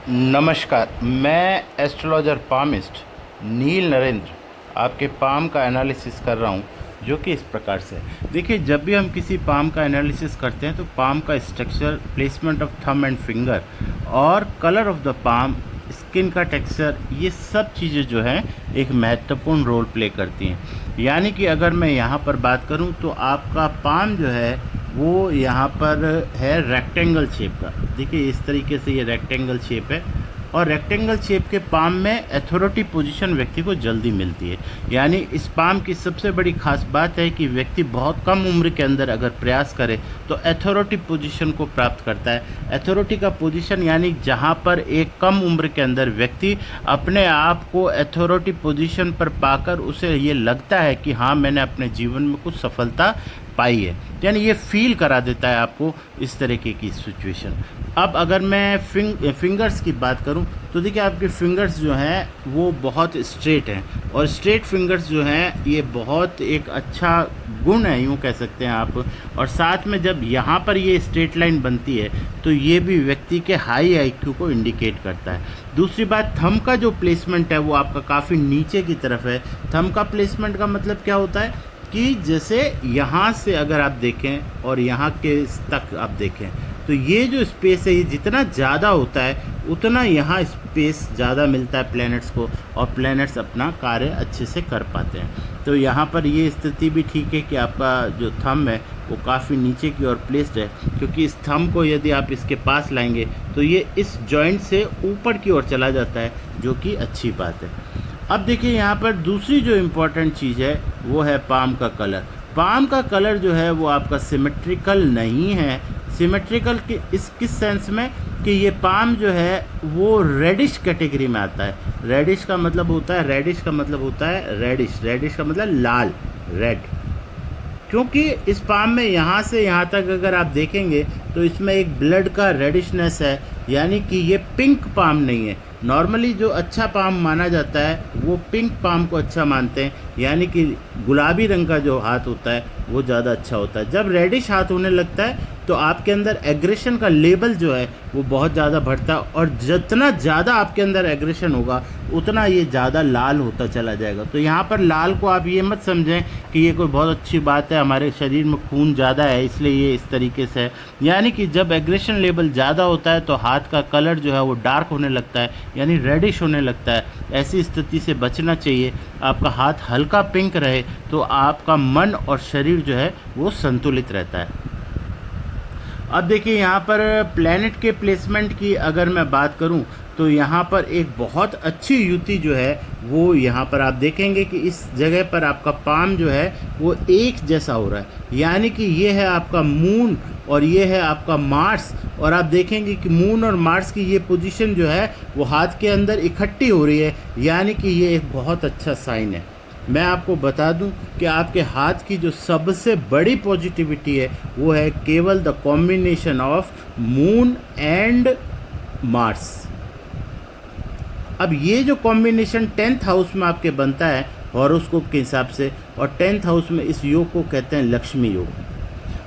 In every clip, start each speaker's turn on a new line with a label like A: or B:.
A: नमस्कार, मैं astrologer palmist नील नरेंद्र आपके पाम का एनालिसिस कर रहा हूं, जो कि इस प्रकार से है। देखिए, जब भी हम किसी पाम का एनालिसिस करते हैं तो पाम का structure, placement of thumb and finger और colour of the palm, skin का टेक्सचर, ये सब चीज़ें जो हैं एक महत्वपूर्ण रोल प्ले करती हैं। यानी कि अगर मैं यहाँ पर बात करूँ तो आपका पाम जो है वो यहाँ पर है रेक्टेंगल शेप का। देखिए, इस तरीके से ये रेक्टेंगल शेप है और रेक्टेंगल शेप के पाम में अथॉरिटी पोजीशन व्यक्ति को जल्दी मिलती है। यानी इस पाम की सबसे बड़ी खास बात है कि व्यक्ति बहुत कम उम्र के अंदर अगर प्रयास करे तो अथॉरिटी पोजीशन को प्राप्त करता है। अथॉरिटी का पोजीशन यानी जहां पर एक कम उम्र के अंदर व्यक्ति अपने आप को अथॉरिटी पोजीशन पर पाकर उसे ये लगता है कि हाँ, मैंने अपने जीवन में कुछ सफलता पाई है। यानी ये फील करा देता है आपको इस तरीके की सिचुएशन। अब अगर मैं फिंगर्स की बात करूं तो देखिए, आपके फिंगर्स जो हैं वो बहुत स्ट्रेट हैं और स्ट्रेट फिंगर्स जो हैं ये बहुत एक अच्छा गुण है, यूँ कह सकते हैं आप। और साथ में जब यहाँ पर ये स्ट्रेट लाइन बनती है तो ये भी व्यक्ति के हाई आईक्यू को इंडिकेट करता है। दूसरी बात, थंब का जो प्लेसमेंट है वो आपका काफ़ी नीचे की तरफ है। थंब का प्लेसमेंट का मतलब क्या होता है कि जैसे यहाँ से अगर आप देखें और यहाँ के तक आप देखें तो ये जो स्पेस है ये जितना ज़्यादा होता है उतना यहाँ स्पेस ज़्यादा मिलता है प्लैनेट्स को, और प्लैनेट्स अपना कार्य अच्छे से कर पाते हैं। तो यहाँ पर ये स्थिति भी ठीक है कि आपका जो थंब है वो काफ़ी नीचे की ओर प्लेस्ड है, क्योंकि इस थंब को यदि आप इसके पास लाएंगे तो ये इस जॉइंट से ऊपर की ओर चला जाता है, जो कि अच्छी बात है। अब देखिए, यहाँ पर दूसरी जो इम्पोर्टेंट चीज़ है वो है पाम का कलर। पाम का कलर जो है वो आपका सिमेट्रिकल नहीं है। सिमेट्रिकल किस सेंस में कि ये पाम जो है वो रेडिश कैटेगरी में आता है। रेडिश का मतलब होता है रेडिश का मतलब लाल, रेड। क्योंकि इस पाम में यहाँ से यहाँ तक अगर आप देखेंगे तो इसमें एक ब्लड का रेडिशनेस है, यानी कि ये पिंक पाम नहीं है। नॉर्मली जो अच्छा पाम माना जाता है वो पिंक पाम को अच्छा मानते हैं, यानी कि गुलाबी रंग का जो हाथ होता है वो ज़्यादा अच्छा होता है। जब रेडिश हाथ होने लगता है तो आपके अंदर एग्रेशन का लेवल जो है वो बहुत ज़्यादा बढ़ता है, और जितना ज़्यादा आपके अंदर एग्रेशन होगा उतना ये ज़्यादा लाल होता चला जाएगा। तो यहाँ पर लाल को आप ये मत समझें कि ये कोई बहुत अच्छी बात है, हमारे शरीर में खून ज़्यादा है इसलिए ये इस तरीके से है। यानी कि जब एग्रेशन लेवल ज़्यादा होता है तो हाथ का कलर जो है वो डार्क होने लगता है, यानी रेडिश होने लगता है। ऐसी स्थिति से बचना चाहिए। आपका हाथ हल्का पिंक रहे तो आपका मन और शरीर जो है वो संतुलित रहता है। अब देखिए, यहाँ पर प्लैनेट के प्लेसमेंट की अगर मैं बात करूँ तो यहाँ पर एक बहुत अच्छी युति जो है वो यहाँ पर आप देखेंगे कि इस जगह पर आपका पाम जो है वो एक जैसा हो रहा है। यानी कि ये है आपका मून और ये है आपका मार्स, और आप देखेंगे कि मून और मार्स की ये पोजीशन जो है वो हाथ के अंदर इकट्ठी हो रही है, यानी कि ये एक बहुत अच्छा साइन है। मैं आपको बता दूं कि आपके हाथ की जो सबसे बड़ी पॉजिटिविटी है वो है केवल the combination of moon and Mars. अब ये जो कॉम्बिनेशन 10th हाउस में आपके बनता है हॉरोस्कोप के हिसाब से, और 10th हाउस में इस योग को कहते हैं लक्ष्मी योग।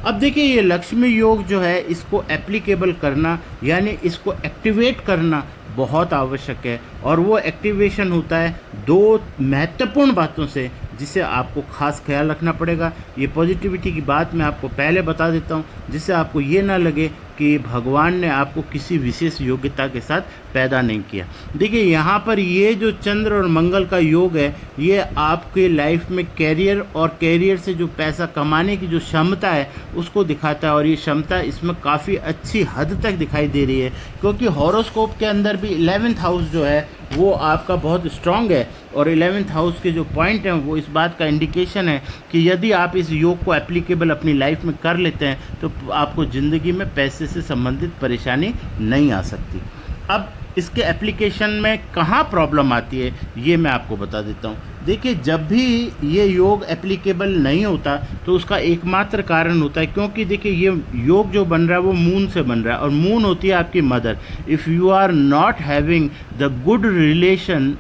A: अब देखिए, ये लक्ष्मी योग जो है इसको एप्लीकेबल करना यानी इसको एक्टिवेट करना बहुत आवश्यक है, और वो एक्टिवेशन होता है दो महत्वपूर्ण बातों से, जिसे आपको खास ख्याल रखना पड़ेगा। ये पॉजिटिविटी की बात मैं आपको पहले बता देता हूँ, जिससे आपको ये ना लगे कि भगवान ने आपको किसी विशेष योग्यता के साथ पैदा नहीं किया। देखिए, यहाँ पर ये जो चंद्र और मंगल का योग है ये आपके लाइफ में कैरियर और कैरियर से जो पैसा कमाने की जो क्षमता है उसको दिखाता है, और ये क्षमता इसमें काफ़ी अच्छी हद तक दिखाई दे रही है, क्योंकि हॉरोस्कोप के अंदर भी 11th हाउस जो है वो आपका बहुत स्ट्रांग है, और 11th हाउस के जो पॉइंट हैं वो इस बात का इंडिकेशन है कि यदि आप इस योग को एप्लीकेबल अपनी लाइफ में कर लेते हैं तो आपको ज़िंदगी में पैसे से संबंधित परेशानी नहीं आ सकती। अब इसके एप्लीकेशन में कहाँ प्रॉब्लम आती है ये मैं आपको बता देता हूँ। देखिए, जब भी ये योग एप्लीकेबल नहीं होता तो उसका एकमात्र कारण होता है, क्योंकि देखिए ये योग जो बन रहा है वो मून से बन रहा है, और मून होती है आपकी mother. If you are not having the good relation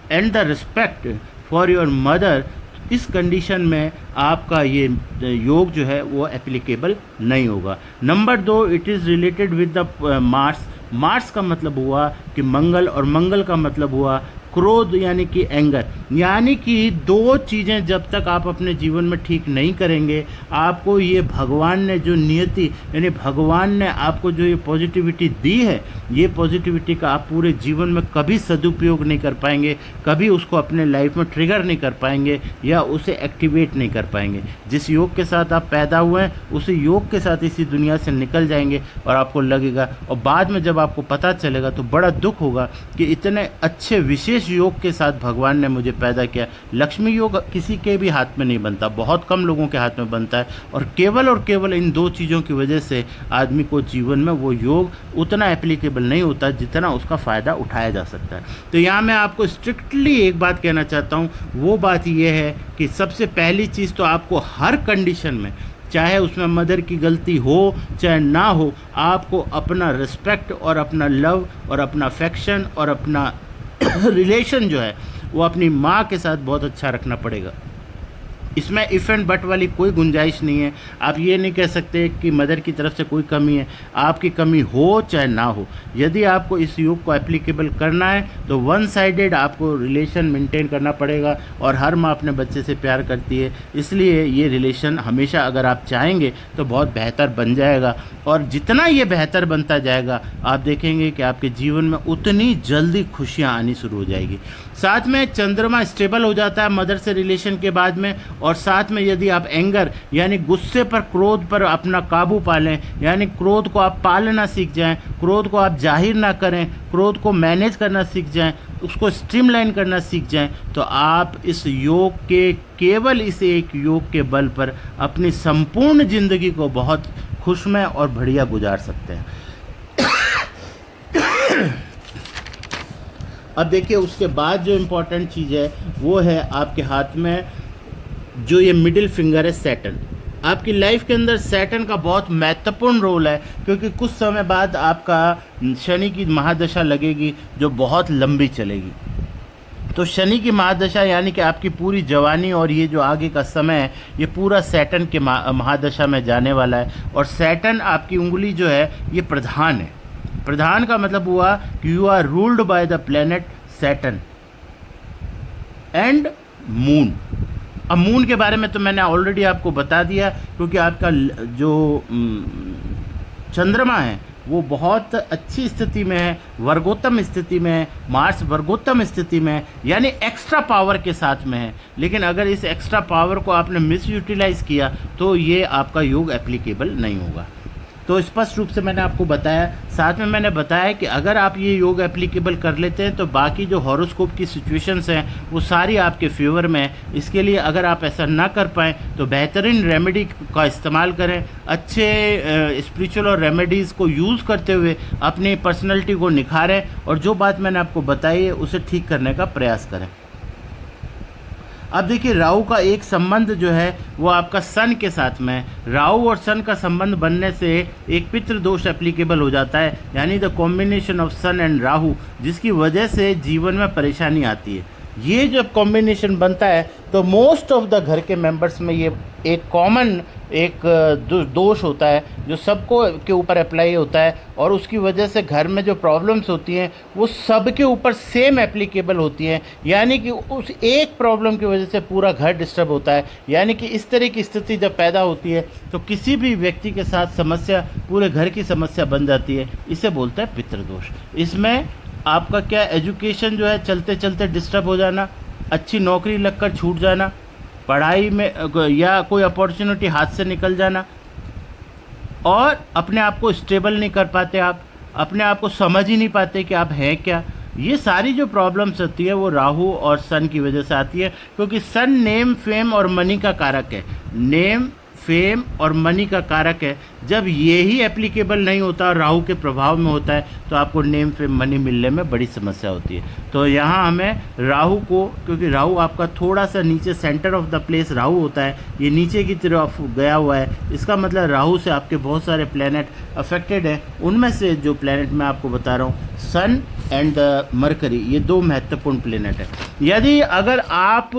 A: and the respect for your mother, इस कंडीशन में आपका ये योग जो है वो एप्लीकेबल नहीं होगा। Number 2, it is related with the Mars. Mars का मतलब हुआ कि मंगल, और मंगल का मतलब हुआ क्रोध यानी कि एंगर। यानी कि दो चीज़ें जब तक आप अपने जीवन में ठीक नहीं करेंगे, आपको ये भगवान ने जो नियति यानी भगवान ने आपको जो ये पॉजिटिविटी दी है, ये पॉजिटिविटी का आप पूरे जीवन में कभी सदुपयोग नहीं कर पाएंगे, कभी उसको अपने लाइफ में ट्रिगर नहीं कर पाएंगे या उसे एक्टिवेट नहीं कर पाएंगे। जिस योग के साथ आप पैदा हुए हैं उसी योग के साथ इसी दुनिया से निकल जाएंगे और आपको लगेगा, और बाद में जब आपको पता चलेगा तो बड़ा दुख होगा कि इतने अच्छे विशेष योग के साथ भगवान ने मुझे पैदा किया। लक्ष्मी योग किसी के भी हाथ में नहीं बनता, बहुत कम लोगों के हाथ में बनता है, और केवल इन दो चीज़ों की वजह से आदमी को जीवन में वो योग उतना एप्लीकेबल नहीं होता जितना उसका फ़ायदा उठाया जा सकता है। तो यहाँ मैं आपको स्ट्रिक्टली एक बात कहना चाहता हूँ, वो बात ये है कि सबसे पहली चीज़ तो आपको हर कंडीशन में, चाहे उसमें मदर की गलती हो चाहे ना हो, आपको अपना रिस्पेक्ट और अपना लव और अपना अफेक्शन और अपना रिलेशन जो है वो अपनी माँ के साथ बहुत अच्छा रखना पड़ेगा। इसमें इफ़ एंड बट वाली कोई गुंजाइश नहीं है। आप ये नहीं कह सकते कि मदर की तरफ से कोई कमी है, आपकी कमी हो चाहे ना हो। यदि आपको इस योग को एप्लीकेबल करना है तो वन साइडेड आपको रिलेशन मेंटेन करना पड़ेगा, और हर माँ अपने बच्चे से प्यार करती है, इसलिए ये रिलेशन हमेशा अगर आप चाहेंगे तो बहुत बेहतर बन जाएगा, और जितना ये बेहतर बनता जाएगा आप देखेंगे कि आपके जीवन में उतनी जल्दी खुशियाँ आनी शुरू हो जाएगी। साथ में चंद्रमा स्टेबल हो जाता है मदर से रिलेशन के बाद में, और साथ में यदि आप एंगर यानी गुस्से पर, क्रोध पर अपना काबू पा लें, यानी क्रोध को आप पालना सीख जाएं, क्रोध को आप जाहिर ना करें, क्रोध को मैनेज करना सीख जाएं, उसको स्ट्रीमलाइन करना सीख जाएं, तो आप इस योग के, केवल इस एक योग के बल पर अपनी संपूर्ण ज़िंदगी को बहुत खुशमय और बढ़िया गुजार सकते हैं। अब देखिए उसके बाद जो इम्पोर्टेंट चीज़ है वो है आपके हाथ में जो ये मिडिल फिंगर है, सैटर्न। आपकी लाइफ के अंदर सैटर्न का बहुत महत्वपूर्ण रोल है, क्योंकि कुछ समय बाद आपका शनि की महादशा लगेगी जो बहुत लंबी चलेगी। तो शनि की महादशा यानी कि आपकी पूरी जवानी और ये जो आगे का समय है ये पूरा सैटर्न के महादशा में जाने वाला है। और सैटर्न आपकी उंगली जो है ये प्रधान है। प्रधान का मतलब हुआ कि you are ruled by the planet Saturn and moon. अब मून के बारे में तो मैंने ऑलरेडी आपको बता दिया, क्योंकि आपका जो चंद्रमा है वो बहुत अच्छी स्थिति में है, वर्गोत्तम स्थिति में है, मार्स वर्गोत्तम स्थिति में है, यानी एक्स्ट्रा पावर के साथ में है। लेकिन अगर इस एक्स्ट्रा पावर को आपने मिस यूटिलाइज़ किया तो ये आपका योग एप्लीकेबल नहीं होगा। तो स्पष्ट रूप से मैंने आपको बताया। साथ में मैंने बताया कि अगर आप ये योग एप्लीकेबल कर लेते हैं तो बाकी जो हॉरोस्कोप की सिचुएशंस हैं वो सारी आपके फेवर में है। इसके लिए अगर आप ऐसा ना कर पाएँ तो बेहतरीन रेमेडी का इस्तेमाल करें, अच्छे स्पिरिचुअल और रेमेडीज़ को यूज़ करते हुए अपनी पर्सनैलिटी को निखारें, और जो बात मैंने आपको बताई है उसे ठीक करने का प्रयास करें। अब देखिए राहु का एक संबंध जो है वो आपका सन के साथ में है। राहु और सन का संबंध बनने से एक पितृ दोष एप्लीकेबल हो जाता है, यानी the combination of sun and Rahu, जिसकी वजह से जीवन में परेशानी आती है। ये जब कॉम्बिनेशन बनता है तो मोस्ट ऑफ द घर के मेंबर्स में ये एक कॉमन एक दोष होता है जो सबको के ऊपर अप्लाई होता है, और उसकी वजह से घर में जो प्रॉब्लम्स होती हैं वो सबके ऊपर सेम एप्लीकेबल होती हैं। यानी कि उस एक प्रॉब्लम की वजह से पूरा घर डिस्टर्ब होता है। यानी कि इस तरह की स्थिति जब पैदा होती है तो किसी भी व्यक्ति के साथ समस्या पूरे घर की समस्या बन जाती है। इसे बोलते हैं पितृदोष। इसमें आपका क्या, एजुकेशन जो है चलते चलते डिस्टर्ब हो जाना, अच्छी नौकरी लगकर छूट जाना, पढ़ाई में या कोई अपॉर्चुनिटी हाथ से निकल जाना, और अपने आप को स्टेबल नहीं कर पाते, आप अपने आप को समझ ही नहीं पाते कि आप हैं क्या। ये सारी जो प्रॉब्लम्स होती है वो राहु और सन की वजह से आती है, क्योंकि सन नेम, फेम और मनी का कारक है। नेम, फेम और मनी का कारक है। जब ये ही एप्लीकेबल नहीं होता और राहु के प्रभाव में होता है तो आपको नेम, फेम, मनी मिलने में बड़ी समस्या होती है। तो यहाँ हमें राहु को, क्योंकि राहु आपका थोड़ा सा नीचे centre of the place Rahu होता है, ये नीचे की तरफ गया हुआ है, इसका मतलब राहु से आपके बहुत सारे प्लैनेट अफेक्टेड हैं। उनमें से जो प्लैनेट मैं आपको बता रहा हूँ, सन एंड द मरकरी, ये दो महत्वपूर्ण प्लैनेट है। यदि अगर आप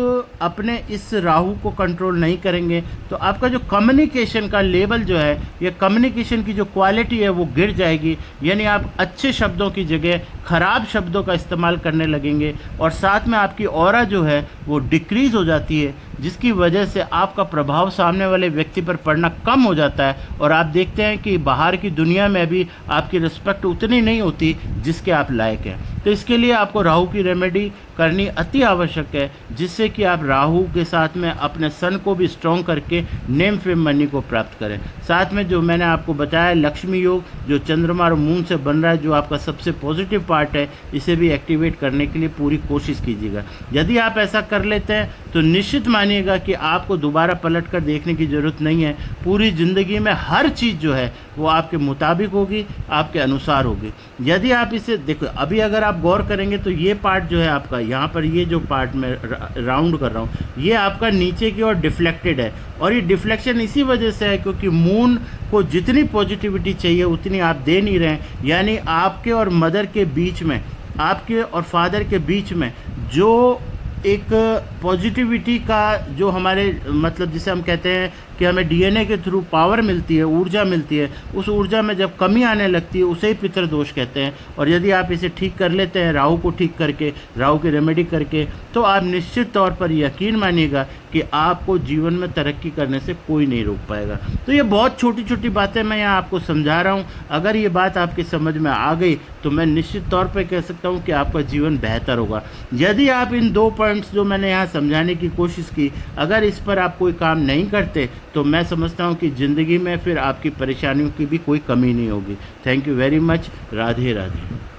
A: अपने इस राहु को कंट्रोल नहीं करेंगे तो आपका जो कम्युनिकेशन का लेवल जो है, ये कम्युनिकेशन की जो क्वालिटी है वो गिर जाएगी। यानी आप अच्छे शब्दों की जगह ख़राब शब्दों का इस्तेमाल करने लगेंगे और साथ में आपकी ऑरा जो है वो डिक्रीज़ हो जाती है, जिसकी वजह से आपका प्रभाव सामने वाले व्यक्ति पर पड़ना कम हो जाता है और आप देखते हैं कि बाहर की दुनिया में भी आपकी रिस्पेक्ट उतनी नहीं होती जिसके आप लायक हैं। तो इसके लिए आपको राहु की रेमेडी करनी अति आवश्यक है, जिससे कि आप राहु के साथ में अपने सन को भी स्ट्रॉन्ग करके नेम फेम मनी को प्राप्त करें। साथ में जो मैंने आपको बताया लक्ष्मी योग, जो चंद्रमा और मून से बन रहा है, जो आपका सबसे पॉजिटिव पार्ट है, इसे भी एक्टिवेट करने के लिए पूरी कोशिश कीजिएगा। यदि आप ऐसा कर लेते हैं तो निश्चित मानिएगा कि आपको दोबारा पलट कर देखने की ज़रूरत नहीं है। पूरी ज़िंदगी में हर चीज़ जो है वो आपके मुताबिक होगी, आपके अनुसार होगी। यदि आप इसे देखो, अभी अगर आप गौर करेंगे तो ये पार्ट जो है आपका, यहाँ पर ये जो पार्ट मैं राउंड कर रहा हूँ, ये आपका नीचे की ओर डिफ्लेक्टेड है। और ये डिफ्लेक्शन इसी वजह से है क्योंकि मून को जितनी पॉजिटिविटी चाहिए उतनी आप दे नहीं रहे हैं। यानी आपके और मदर के बीच में, आपके और फादर के बीच में जो एक पॉजिटिविटी का जो हमारे मतलब जिसे हम कहते हैं कि हमें डीएनए के थ्रू पावर मिलती है, ऊर्जा मिलती है, उस ऊर्जा में जब कमी आने लगती है उसे ही पितृदोष कहते हैं। और यदि आप इसे ठीक कर लेते हैं राहु को ठीक करके, राहु की रेमेडी करके, तो आप निश्चित तौर पर यकीन मानिएगा कि आपको जीवन में तरक्की करने से कोई नहीं रोक पाएगा। तो ये बहुत छोटी छोटी बातें मैं यहाँ आपको समझा रहा हूँ। अगर ये बात आपके समझ में आ गई तो मैं निश्चित तौर पर कह सकता हूँ कि आपका जीवन बेहतर होगा। यदि आप इन 2 पॉइंट्स जो मैंने यहाँ समझाने की कोशिश की, अगर इस पर आप कोई काम नहीं करते तो मैं समझता हूँ कि ज़िंदगी में फिर आपकी परेशानियों की भी कोई कमी नहीं होगी। Thank you very much. Radhe Radhe.